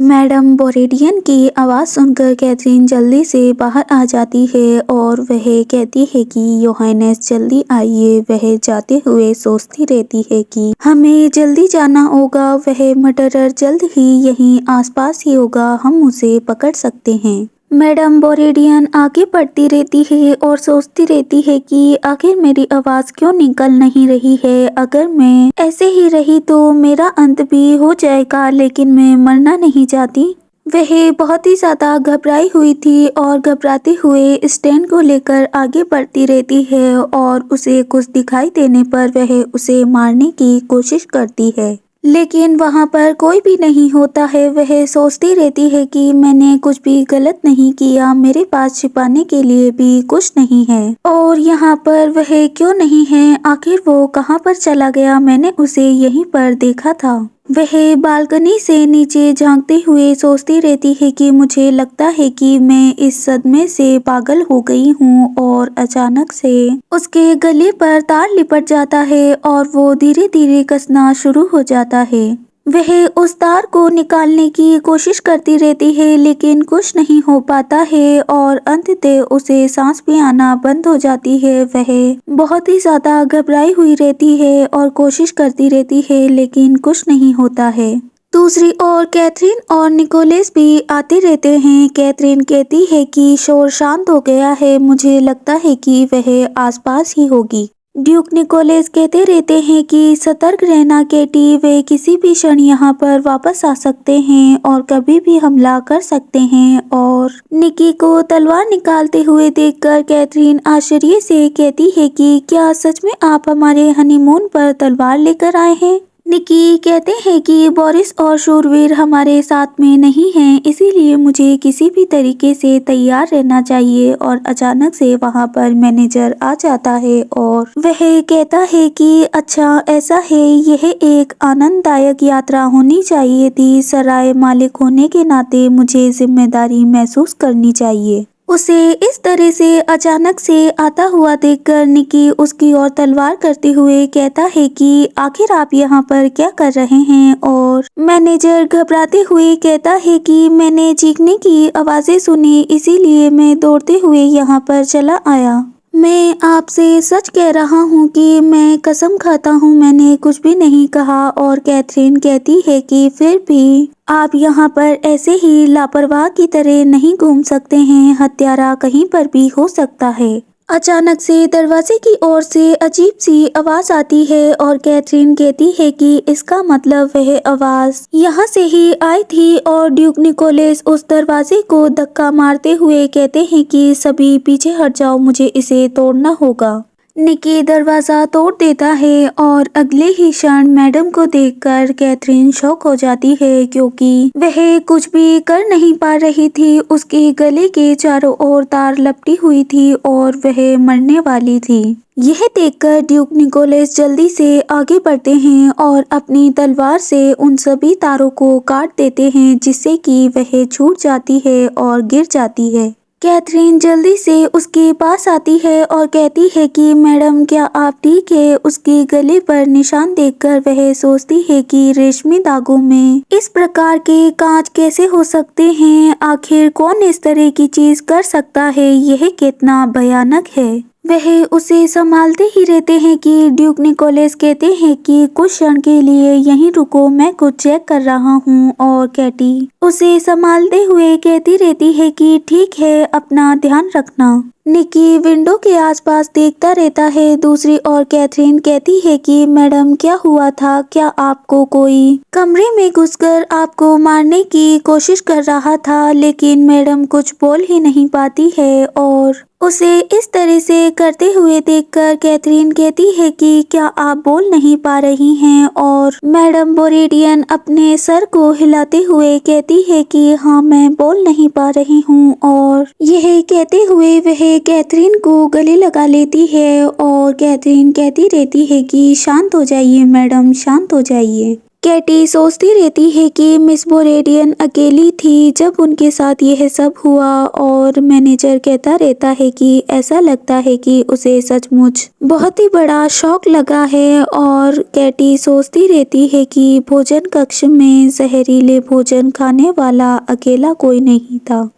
Madam बोरेडियन की आवाज़ सुनकर कैथरीन जल्दी से बाहर आ जाती है और वह कहती है कि योहानेस जल्दी आइए। वह जाते हुए सोचती रहती है कि हमें जल्दी जाना होगा, वह मर्डरर जल्द ही यहीं आसपास ही होगा, हम उसे पकड़ सकते हैं। मैडम बोरेडियन आगे बढ़ती रहती है और सोचती रहती है कि आखिर मेरी आवाज़ क्यों निकल नहीं रही है। अगर मैं ऐसे ही रही तो मेरा अंत भी हो जाएगा, लेकिन मैं मरना नहीं चाहती। वह बहुत ही ज़्यादा घबराई हुई थी और घबराते हुए स्टैन को लेकर आगे बढ़ती रहती है और उसे कुछ दिखाई देने पर वह उसे मारने की कोशिश करती है, लेकिन वहाँ पर कोई भी नहीं होता है। वह सोचती रहती है कि मैंने कुछ भी गलत नहीं किया, मेरे पास छिपाने के लिए भी कुछ नहीं है और यहाँ पर वह क्यों नहीं है, आखिर वो कहाँ पर चला गया, मैंने उसे यहीं पर देखा था। वह बालकनी से नीचे झांकते हुए सोचती रहती है कि मुझे लगता है कि मैं इस सदमे से पागल हो गई हूँ और अचानक से उसके गले पर तार लिपट जाता है और वो धीरे धीरे कसना शुरू हो जाता है। वह उस तार को निकालने की कोशिश करती रहती है, लेकिन कुछ नहीं हो पाता है और अंततः उसे सांस भी आना बंद हो जाती है। वह बहुत ही ज़्यादा घबराई हुई रहती है और कोशिश करती रहती है, लेकिन कुछ नहीं होता है। दूसरी ओर कैथरीन और निकोलस भी आते रहते हैं। कैथरीन कहती है कि शोर शांत हो गया है, मुझे लगता है कि वह आसपास ही होगी। ड्यूक निकोलस कहते रहते हैं कि सतर्क रहना केटी, वे किसी भी क्षण यहाँ पर वापस आ सकते हैं और कभी भी हमला कर सकते हैं। और निकी को तलवार निकालते हुए देखकर कैथरीन आश्चर्य से कहती है कि क्या सच में आप हमारे हनीमून पर तलवार लेकर आए हैं? निकी कहते हैं कि बोरिस और शूरवीर हमारे साथ में नहीं हैं, इसीलिए मुझे किसी भी तरीके से तैयार रहना चाहिए। और अचानक से वहां पर मैनेजर आ जाता है और वह कहता है कि अच्छा ऐसा है, यह एक आनंददायक यात्रा होनी चाहिए थी। सराय मालिक होने के नाते मुझे जिम्मेदारी महसूस करनी चाहिए। उसे इस तरह से अचानक से आता हुआ देखकर निकी उसकी ओर तलवार करते हुए कहता है कि आखिर आप यहाँ पर क्या कर रहे हैं? और मैनेजर घबराते हुए कहता है कि मैंने चीखने की आवाज़ें सुनी, इसीलिए मैं दौड़ते हुए यहाँ पर चला आया। मैं आपसे सच कह रहा हूँ कि मैं कसम खाता हूँ मैंने कुछ भी नहीं कहा। और कैथरीन कहती है कि फिर भी आप यहाँ पर ऐसे ही लापरवाह की तरह नहीं घूम सकते हैं, हत्यारा कहीं पर भी हो सकता है। अचानक से दरवाजे की ओर से अजीब सी आवाज़ आती है और कैथरीन कहती है कि इसका मतलब वह आवाज़ यहाँ से ही आई थी। और ड्यूक निकोलस उस दरवाजे को धक्का मारते हुए कहते हैं कि सभी पीछे हट जाओ, मुझे इसे तोड़ना होगा। निकी दरवाज़ा तोड़ देता है और अगले ही क्षण मैडम को देखकर कैथरीन शॉक हो जाती है, क्योंकि वह कुछ भी कर नहीं पा रही थी। उसके गले के चारों ओर तार लपटी हुई थी और वह मरने वाली थी। यह देखकर ड्यूक निकोलस जल्दी से आगे बढ़ते हैं और अपनी तलवार से उन सभी तारों को काट देते हैं, जिससे कि वह छूट जाती है और गिर जाती है। कैथरीन जल्दी से उसके पास आती है और कहती है कि मैडम क्या आप ठीक है? उसके गले पर निशान देखकर वह सोचती है कि रेशमी धागों में इस प्रकार के कांच कैसे हो सकते हैं? आखिर कौन इस तरह की चीज कर सकता है? यह कितना भयानक है। वह उसे संभालते ही रहते हैं कि ड्यूक निकोलस कहते हैं कि कुछ क्षण के लिए यहीं रुको, मैं कुछ चेक कर रहा हूँ। और कैटी उसे संभालते हुए कहती रहती है कि ठीक है, अपना ध्यान रखना। निकी विंडो के आसपास देखता रहता है। दूसरी ओर कैथरीन कहती है कि मैडम क्या हुआ था? क्या आपको कोई कमरे में घुसकर आपको मारने की कोशिश कर रहा था? लेकिन मैडम कुछ बोल ही नहीं पाती है और उसे इस तरह से करते हुए देखकर कैथरीन कहती है कि क्या आप बोल नहीं पा रही हैं? और मैडम बोरेडियन अपने सर को हिलाते हुए कहती है कि हाँ, मैं बोल नहीं पा रही हूँ। और यह कहते हुए वह कैथरीन को गले लगा लेती है और कैथरीन कहती रहती है कि शांत हो जाइए मैडम, शांत हो जाइए। कैटी सोचती रहती है कि मिस बोरेडियन अकेली थी जब उनके साथ यह सब हुआ और मैनेजर कहता रहता है कि ऐसा लगता है कि उसे सचमुच बहुत ही बड़ा शॉक लगा है। और कैटी सोचती रहती है कि भोजन कक्ष में जहरीले भोजन खाने वाला अकेला कोई नहीं था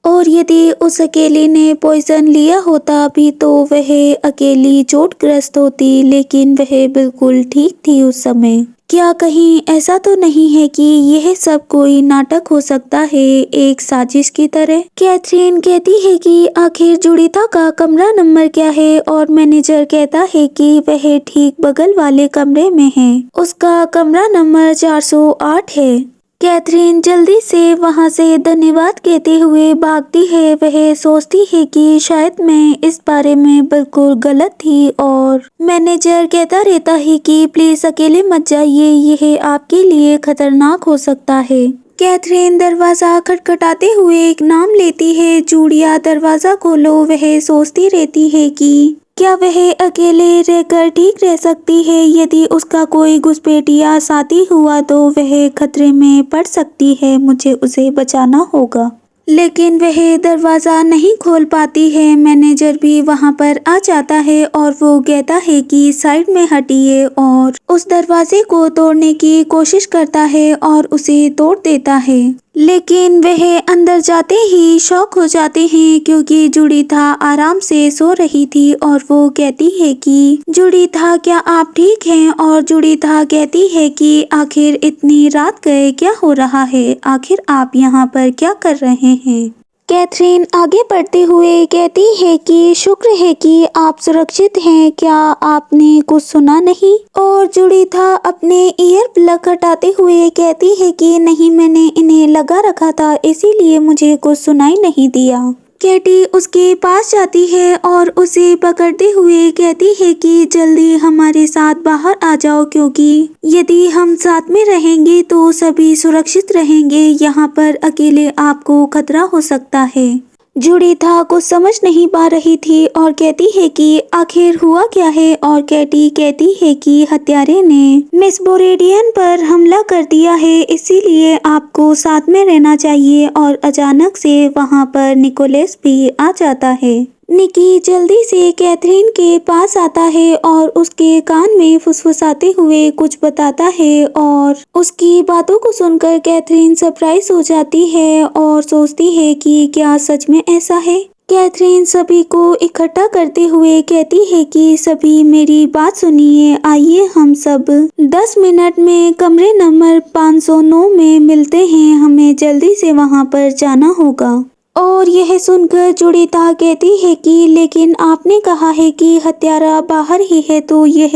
और यदि उस अकेली ने पॉइजन लिया होता भी तो वह अकेली चोटग्रस्त होती, लेकिन वह बिल्कुल ठीक थी उस समय। क्या कहीं ऐसा तो नहीं है कि यह सब कोई नाटक हो सकता है, एक साजिश की तरह? कैथरीन कहती है कि आखिर जुड़ीता का कमरा नंबर क्या है और मैनेजर कहता है कि वह ठीक बगल वाले कमरे में है, उसका कमरा नंबर 408 है। कैथरीन जल्दी से वहां से धन्यवाद कहते हुए भागती है। वह सोचती है कि शायद मैं इस बारे में बिल्कुल गलत थी और मैनेजर कहता रहता है कि प्लीज अकेले मत जाइए, यह आपके लिए खतरनाक हो सकता है। कैथरीन दरवाजा खटखटाते हुए एक नाम लेती है, जूलिया दरवाजा खोलो। वह सोचती रहती है कि क्या वह अकेले रहकर ठीक रह सकती है? यदि उसका कोई घुसपैठिया साथी हुआ तो वह खतरे में पड़ सकती है, मुझे उसे बचाना होगा। लेकिन वह दरवाज़ा नहीं खोल पाती है। मैनेजर भी वहां पर आ जाता है और वो कहता है कि साइड में हटिए और उस दरवाजे को तोड़ने की कोशिश करता है और उसे तोड़ देता है। लेकिन वह अंदर जाते ही शॉक हो जाते हैं क्योंकि जुड़ीता आराम से सो रही थी और वो कहती है कि जुड़ीता क्या आप ठीक हैं? और जुड़ीता कहती है कि आखिर इतनी रात गए क्या हो रहा है, आखिर आप यहाँ पर क्या कर रहे हैं? कैथरीन आगे बढ़ते हुए कहती है कि शुक्र है कि आप सुरक्षित हैं, क्या आपने कुछ सुना नहीं? और जुड़ीता अपने ईयर प्लग हटाते हुए कहती है कि नहीं, मैंने इन्हें लगा रखा था इसीलिए मुझे कुछ सुनाई नहीं दिया। कैटी उसके पास जाती है और उसे पकड़ते हुए कहती है कि जल्दी हमारे साथ बाहर आ जाओ, क्योंकि यदि हम साथ में रहेंगे तो सभी सुरक्षित रहेंगे, यहाँ पर अकेले आपको खतरा हो सकता है। जुड़ीता कुछ समझ नहीं पा रही थी और कहती है कि आखिर हुआ क्या है? और कैटी कहती है कि हत्यारे ने मिस बोरेडियन पर हमला कर दिया है, इसीलिए आपको साथ में रहना चाहिए। और अचानक से वहां पर निकोलस भी आ जाता है। निकी जल्दी से कैथरीन के पास आता है और उसके कान में फुसफुसाते हुए कुछ बताता है और उसकी बातों को सुनकर कैथरीन सरप्राइज हो जाती है और सोचती है कि क्या सच में ऐसा है। कैथरीन सभी को इकट्ठा करते हुए कहती है कि सभी मेरी बात सुनिए, आइए हम सब 10 मिनट में कमरे नंबर 509 में मिलते हैं, हमें जल्दी से वहां पर जाना होगा। और यह सुनकर जुड़ीता कहती है कि लेकिन आपने कहा है कि हत्यारा बाहर ही है, तो यह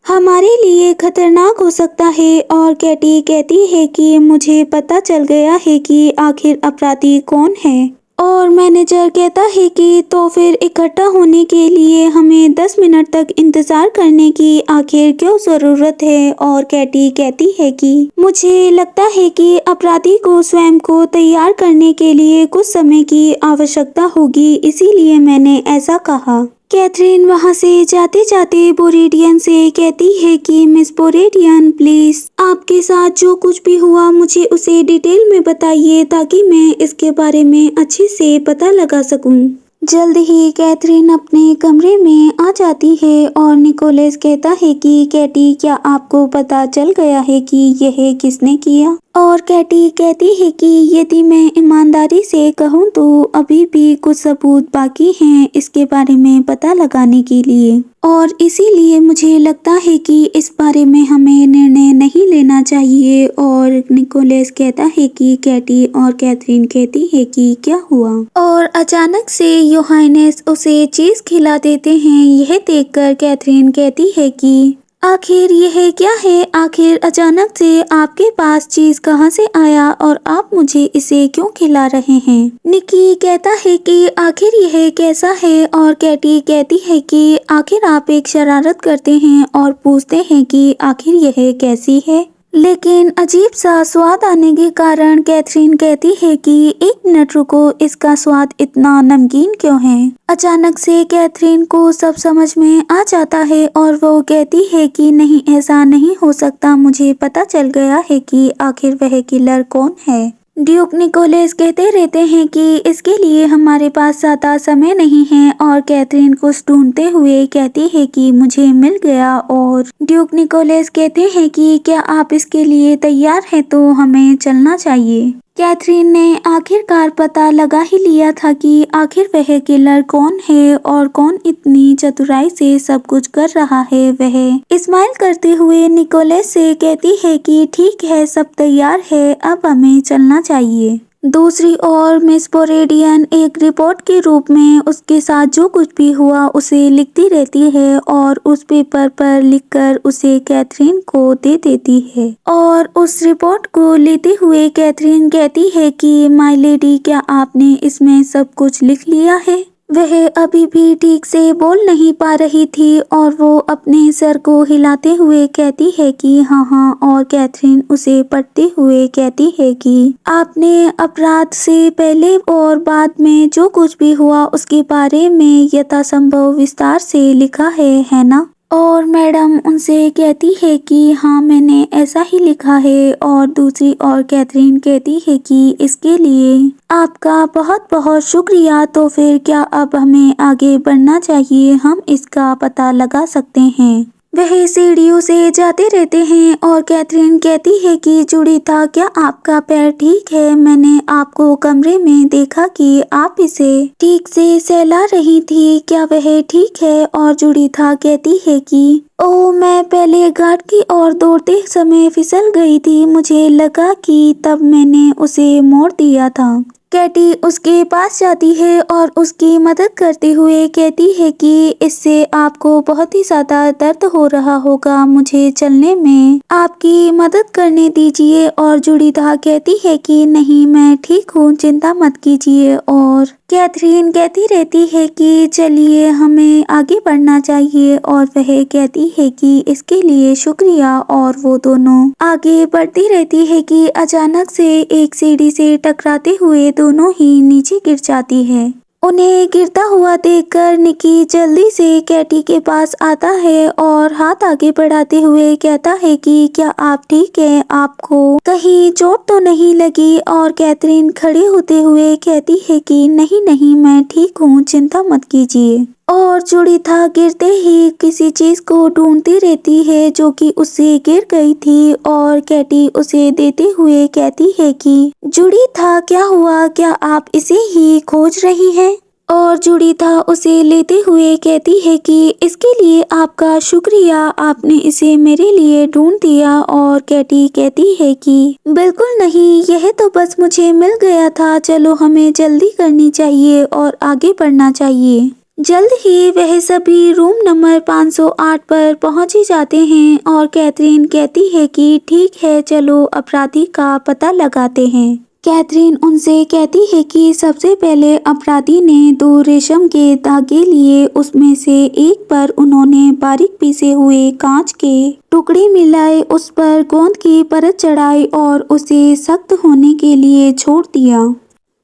हमारे लिए खतरनाक हो सकता है। और कैटी कहती है कि मुझे पता चल गया है कि आखिर अपराधी कौन है। और मैनेजर कहता है कि तो फिर इकट्ठा होने के लिए हमें 10 मिनट तक इंतजार करने की आखिर क्यों जरूरत है? और कैटी कहती है कि मुझे लगता है कि अपराधी को स्वयं को तैयार करने के लिए कुछ समय की आवश्यकता होगी, इसीलिए मैंने ऐसा कहा। कैथरीन वहां से जाते जाते बोरेडियन से कहती है कि मिस बोरेडियन प्लीज आपके साथ जो कुछ भी हुआ मुझे उसे डिटेल में बताइए ताकि मैं इसके बारे में अच्छे से पता लगा सकूं। जल्द ही कैथरीन अपने कमरे में आ जाती है और निकोलस कहता है कि कैटी क्या आपको पता चल गया है कि यह किसने किया? और कैटी कहती है कि यदि मैं ईमानदारी से कहूँ तो अभी भी कुछ सबूत बाकी हैं इसके बारे में पता लगाने के लिए, और इसीलिए मुझे लगता है कि इस बारे में हमें निर्णय नहीं लेना चाहिए। और निकोलस कहता है कि कैटी और कैथरीन कहती है कि क्या हुआ? और अचानक से योहानेस उसे चीज खिला देते हैं। यह देखकर कैथरीन कहती है कि आखिर यह क्या है? आखिर अचानक से आपके पास चीज कहां से आया और आप मुझे इसे क्यों खिला रहे हैं? निकी कहता है कि आखिर यह कैसा है? और कैटी कहती है कि आखिर आप एक शरारत करते हैं और पूछते हैं कि आखिर यह कैसी है। लेकिन अजीब सा स्वाद आने के कारण कैथरीन कहती है कि 1 मिनट रुको, इसका स्वाद इतना नमकीन क्यों है। अचानक से कैथरीन को सब समझ में आ जाता है और वो कहती है कि नहीं, ऐसा नहीं हो सकता, मुझे पता चल गया है कि आखिर वह किलर कौन है। ड्यूक निकोलस कहते रहते हैं कि इसके लिए हमारे पास ज़्यादा समय नहीं है और कैथरीन कुछ ढूंढते हुए कहती है कि मुझे मिल गया। और ड्यूक निकोलस कहते हैं कि क्या आप इसके लिए तैयार हैं, तो हमें चलना चाहिए। कैथरीन ने आखिरकार पता लगा ही लिया था कि आखिर वह किलर कौन है और कौन इतनी चतुराई से सब कुछ कर रहा है। वह स्माइल करते हुए निकोलस से कहती है कि ठीक है, सब तैयार है, अब हमें चलना चाहिए। दूसरी ओर मिस बोरेडियन एक रिपोर्ट के रूप में उसके साथ जो कुछ भी हुआ उसे लिखती रहती है और उस पेपर पर लिखकर उसे कैथरीन को दे देती है। और उस रिपोर्ट को लेते हुए कैथरीन कहती है कि माय लेडी, क्या आपने इसमें सब कुछ लिख लिया है। वह अभी भी ठीक से बोल नहीं पा रही थी और वो अपने सर को हिलाते हुए कहती है कि हाँ हाँ, और कैथरीन उसे पढ़ते हुए कहती है कि आपने अपराध से पहले और बाद में जो कुछ भी हुआ उसके बारे में यथासंभव विस्तार से लिखा है ना। और मैडम उनसे कहती है कि हाँ, मैंने ऐसा ही लिखा है। और दूसरी ओर कैथरीन कहती है कि इसके लिए आपका बहुत बहुत शुक्रिया। तो फिर क्या अब हमें आगे बढ़ना चाहिए, हम इसका पता लगा सकते हैं। वह सीढ़ियों से जाते रहते हैं और कैथरीन कहती है कि जुड़ीथा, क्या आपका पैर ठीक है। मैंने आपको कमरे में देखा कि आप इसे ठीक से सहला रही थी, क्या वह ठीक है। और जुड़ीथा कहती है कि ओह, मैं पहले घाट की ओर दौड़ते समय फिसल गई थी, मुझे लगा कि तब मैंने उसे मोड़ दिया था। कैटी उसके पास जाती है और उसकी मदद करते हुए कहती है कि इससे आपको बहुत ही ज़्यादा दर्द हो रहा होगा, मुझे चलने में आपकी मदद करने दीजिए। और जुड़ीथा कहती है कि नहीं, मैं ठीक हूँ, चिंता मत कीजिए। और कैथरीन कहती रहती है कि चलिए हमें आगे बढ़ना चाहिए और वह कहती है कि इसके लिए शुक्रिया। और वो दोनों आगे बढ़ती रहती है कि अचानक से एक सीढ़ी से टकराते हुए दोनों ही नीचे गिर जाती है। उन्हें गिरता हुआ देखकर निकी जल्दी से कैटी के पास आता है और हाथ आगे बढ़ाते हुए कहता है कि क्या आप ठीक हैं, आपको कहीं चोट तो नहीं लगी। और कैथरीन खड़े होते हुए कहती है कि नहीं नहीं, मैं ठीक हूँ, चिंता मत कीजिए। और जुड़ीथा गिरते ही किसी चीज को ढूंढती रहती है जो कि उससे गिर गई थी। और कैटी उसे देते हुए कहती है कि जुड़ीथा, क्या हुआ, क्या आप इसे ही खोज रही हैं। और जुड़ीथा उसे लेते हुए कहती है कि इसके लिए आपका शुक्रिया, आपने इसे मेरे लिए ढूंढ दिया। और कैटी कहती है कि बिल्कुल नहीं, यह तो बस मुझे मिल गया था, चलो हमें जल्दी करनी चाहिए और आगे बढ़ना चाहिए। जल्द ही वह सभी रूम नंबर 508 पर पहुंच ही जाते हैं और कैथरीन कहती है कि ठीक है, चलो अपराधी का पता लगाते हैं। कैथरीन उनसे कहती है कि सबसे पहले अपराधी ने 2 रेशम के धागे लिए, उसमें से एक पर उन्होंने बारीक पीसे हुए कांच के टुकड़े मिलाए, उस पर गोंद की परत चढ़ाई और उसे सख्त होने के लिए छोड़ दिया।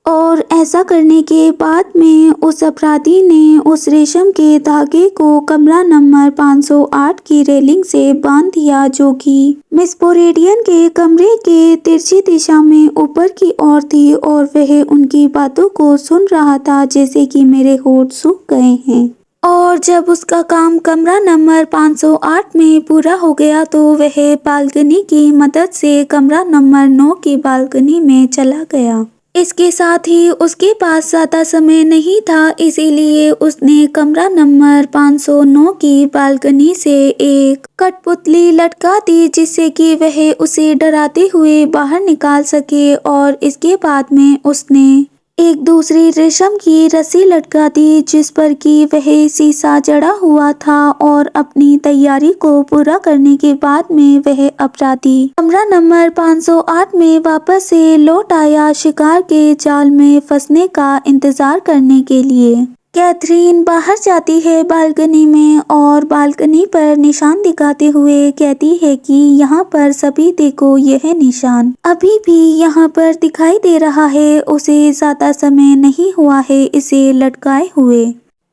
और ऐसा करने के बाद में उस अपराधी ने उस रेशम के धागे को कमरा नंबर 508 की रेलिंग से बांध दिया, जो कि मिस बोरेडियन के कमरे के तिरछी दिशा में ऊपर की ओर थी। और वह उनकी बातों को सुन रहा था जैसे कि मेरे होंठ सूख गए हैं। और जब उसका काम कमरा नंबर 508 में पूरा हो गया तो वह बालकनी की मदद से कमरा नंबर 9 की बालकनी में चला गया। इसके साथ ही उसके पास ज़्यादा समय नहीं था, इसीलिए उसने कमरा नंबर 509 की बालकनी से एक कठपुतली लटका दी जिससे कि वह उसे डराते हुए बाहर निकाल सके। और इसके बाद में उसने एक दूसरी रेशम की रस्सी लटका दी जिस पर कि वह शीशा जड़ा हुआ था। और अपनी तैयारी को पूरा करने के बाद में वह अपराधी कमरा नंबर 508 में वापस से लौट आया शिकार के जाल में फंसने का इंतजार करने के लिए। कैथरीन बाहर जाती है बालकनी में और बालकनी पर निशान दिखाते हुए कहती है कि यहाँ पर सभी देखो, यह निशान अभी भी यहाँ पर दिखाई दे रहा है। उसे ज्यादा समय नहीं हुआ है इसे लटकाए हुए,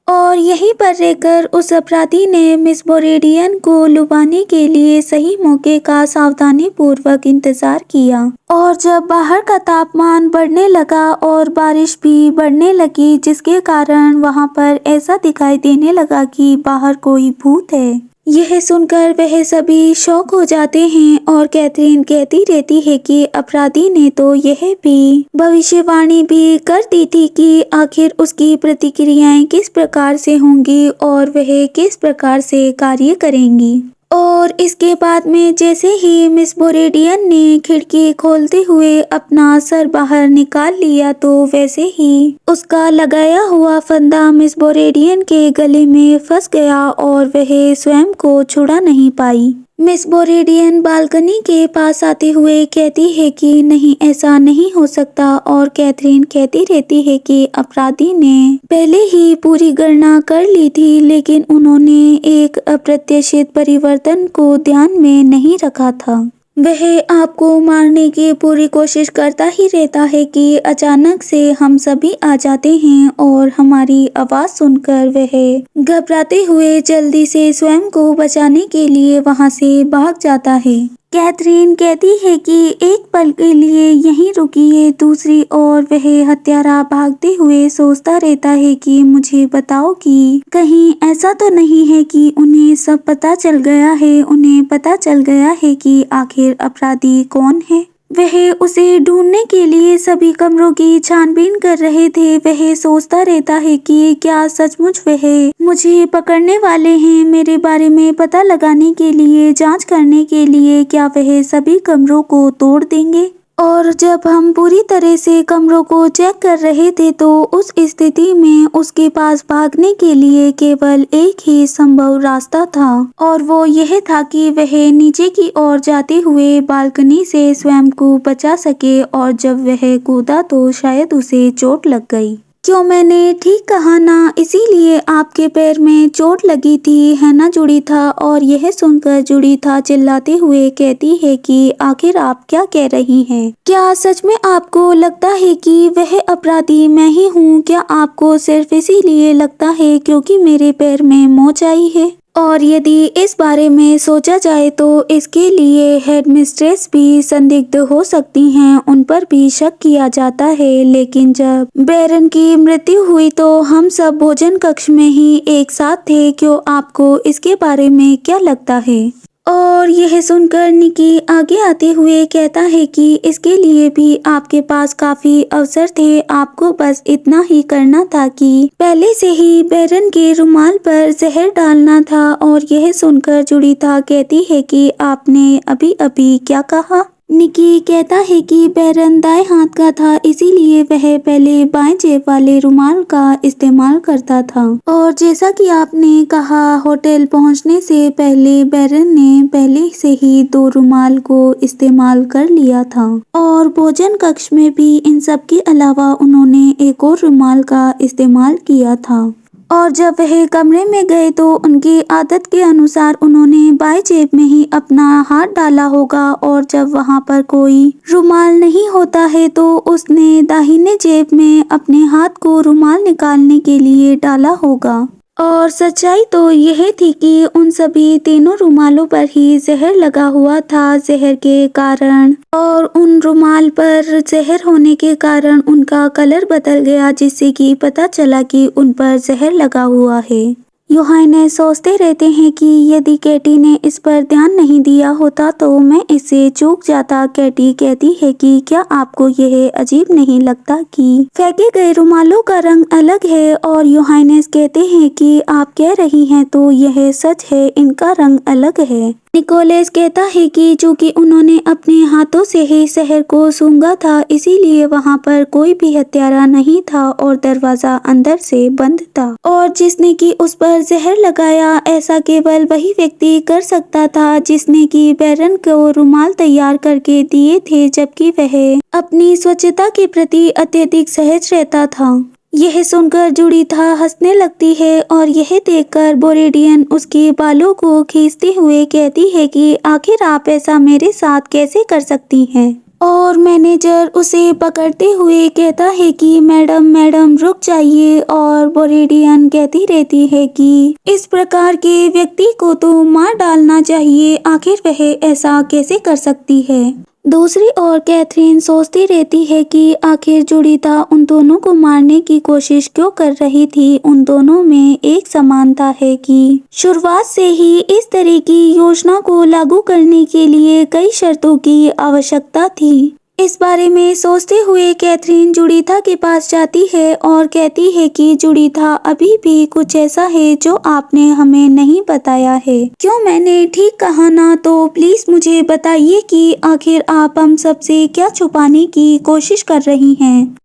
और यहीं पर रहकर उस अपराधी ने मिस बोरेडियन को लुभाने के लिए सही मौके का सावधानी पूर्वक इंतजार किया। और जब बाहर का तापमान बढ़ने लगा और बारिश भी बढ़ने लगी, जिसके कारण वहां पर ऐसा दिखाई देने लगा कि बाहर कोई भूत है। यह सुनकर वह सभी शॉक हो जाते हैं और कैथरीन कहती रहती है कि अपराधी ने तो यह भी भविष्यवाणी भी कर दी थी कि आखिर उसकी प्रतिक्रियाएं किस प्रकार से होंगी और वह किस प्रकार से कार्य करेंगी। और इसके बाद में जैसे ही मिस बोरेडियन ने खिड़की खोलते हुए अपना सर बाहर निकाल लिया, तो वैसे ही उसका लगाया हुआ फंदा मिस बोरेडियन के गले में फंस गया और वह स्वयं को छुड़ा नहीं पाई। मिस बोरेडियन बालकनी के पास आते हुए कहती है कि नहीं, ऐसा नहीं हो सकता, और कैथरीन कहती रहती है कि अपराधी ने पहले ही पूरी गणना कर ली थी, लेकिन उन्होंने एक अप्रत्याशित परिवर्तन को ध्यान में नहीं रखा था। वह आपको मारने की पूरी कोशिश करता ही रहता है कि अचानक से हम सभी आ जाते हैं और हमारी आवाज सुनकर वह घबराते हुए जल्दी से स्वयं को बचाने के लिए वहां से भाग जाता है। कैथरीन कहती है कि एक पल के लिए यहीं रुकिए। दूसरी ओर वह हत्यारा भागते हुए सोचता रहता है कि मुझे बताओ कि कहीं ऐसा तो नहीं है कि उन्हें सब पता चल गया है, उन्हें पता चल गया है कि आखिर अपराधी कौन है। वह उसे ढूंढने के लिए सभी कमरों की छानबीन कर रहे थे। वह सोचता रहता है कि क्या सचमुच वह मुझे पकड़ने वाले हैं, मेरे बारे में पता लगाने के लिए, जांच करने के लिए क्या वह सभी कमरों को तोड़ देंगे। और जब हम पूरी तरह से कमरों को चेक कर रहे थे, तो उस स्थिति में उसके पास भागने के लिए केवल एक ही संभव रास्ता था, और वो यह था कि वह नीचे की ओर जाते हुए बालकनी से स्वयं को बचा सके। और जब वह कूदा तो शायद उसे चोट लग गई। क्यों, मैंने ठीक कहा ना, इसीलिए आपके पैर में चोट लगी थी, है ना जुड़ी था। और यह सुनकर जुड़ी था चिल्लाते हुए कहती है कि आखिर आप क्या कह रही हैं? क्या सच में आपको लगता है कि वह अपराधी मैं ही हूँ? क्या आपको सिर्फ इसीलिए लगता है क्योंकि मेरे पैर में मोच आई है? और यदि इस बारे में सोचा जाए तो इसके लिए हेडमिस्ट्रेस भी संदिग्ध हो सकती हैं, उन पर भी शक किया जाता है। लेकिन जब बैरन की मृत्यु हुई तो हम सब भोजन कक्ष में ही एक साथ थे। क्यों, आपको इसके बारे में क्या लगता है? और यह सुनकर निकी आगे आते हुए कहता है कि इसके लिए भी आपके पास काफी अवसर थे, आपको बस इतना ही करना था कि पहले से ही बैरन के रुमाल पर जहर डालना था। और यह सुनकर जुड़ीता कहती है कि आपने अभी अभी क्या कहा? निकी कहता है कि बैरन दाएं हाथ का था, इसीलिए वह पहले बाएं जेब वाले रुमाल का इस्तेमाल करता था। और जैसा कि आपने कहा, होटल पहुंचने से पहले बैरन ने पहले से ही 2 रुमाल को इस्तेमाल कर लिया था। और भोजन कक्ष में भी इन सब के अलावा उन्होंने एक और रुमाल का इस्तेमाल किया था। और जब वह कमरे में गए तो उनकी आदत के अनुसार उन्होंने बाएं जेब में ही अपना हाथ डाला होगा। और जब वहां पर कोई रुमाल नहीं होता है तो उसने दाहिने जेब में अपने हाथ को रुमाल निकालने के लिए डाला होगा। और सच्चाई तो यह थी कि उन सभी तीनों रुमालों पर ही जहर लगा हुआ था, जहर के कारण। और उन रुमाल पर जहर होने के कारण उनका कलर बदल गया, जिससे कि पता चला कि उन पर जहर लगा हुआ है। योहानेस सोचते रहते हैं कि यदि कैटी ने इस पर ध्यान नहीं दिया होता तो मैं इससे चूक जाता। कैटी कहती है कि क्या आपको यह अजीब नहीं लगता कि फेंके गए रुमालों का रंग अलग है? और योहानेस कहते हैं कि आप कह रही हैं तो यह सच है, इनका रंग अलग है। निकोलस कहता है कि चूंकि उन्होंने अपने हाथों से ही शहर को सूंघा था, इसीलिए वहां पर कोई भी हत्यारा नहीं था और दरवाजा अंदर से बंद था। और जिसने कि उस पर जहर लगाया, ऐसा केवल वही व्यक्ति कर सकता था जिसने कि बैरन को रुमाल तैयार करके दिए थे, जबकि वह अपनी स्वच्छता के प्रति अत्यधिक सहज रहता था। यह सुनकर जुड़ीथा हंसने लगती है और यह देखकर बोरेडियन उसके बालों को खींचते हुए कहती है कि आखिर आप ऐसा मेरे साथ कैसे कर सकती हैं। और मैनेजर उसे पकड़ते हुए कहता है कि मैडम मैडम रुक जाइए, और बोरेडियन कहती रहती है कि इस प्रकार के व्यक्ति को तो मार डालना चाहिए, आखिर वह ऐसा कैसे कर सकती है। दूसरी ओर कैथरीन सोचती रहती है कि आखिर जुड़ीथा उन दोनों को मारने की कोशिश क्यों कर रही थी। उन दोनों में एक समानता है कि शुरुआत से ही इस तरह की योजना को लागू करने के लिए कई शर्तों की आवश्यकता थी। इस बारे में सोचते हुए कैथरीन जुड़ीथा के पास जाती है और कहती है कि जुड़ीथा अभी भी कुछ ऐसा है जो आपने हमें नहीं बताया है। क्यों मैंने ठीक कहा ना? तो प्लीज मुझे बताइए कि आखिर आप हम सबसे क्या छुपाने की कोशिश कर रही हैं।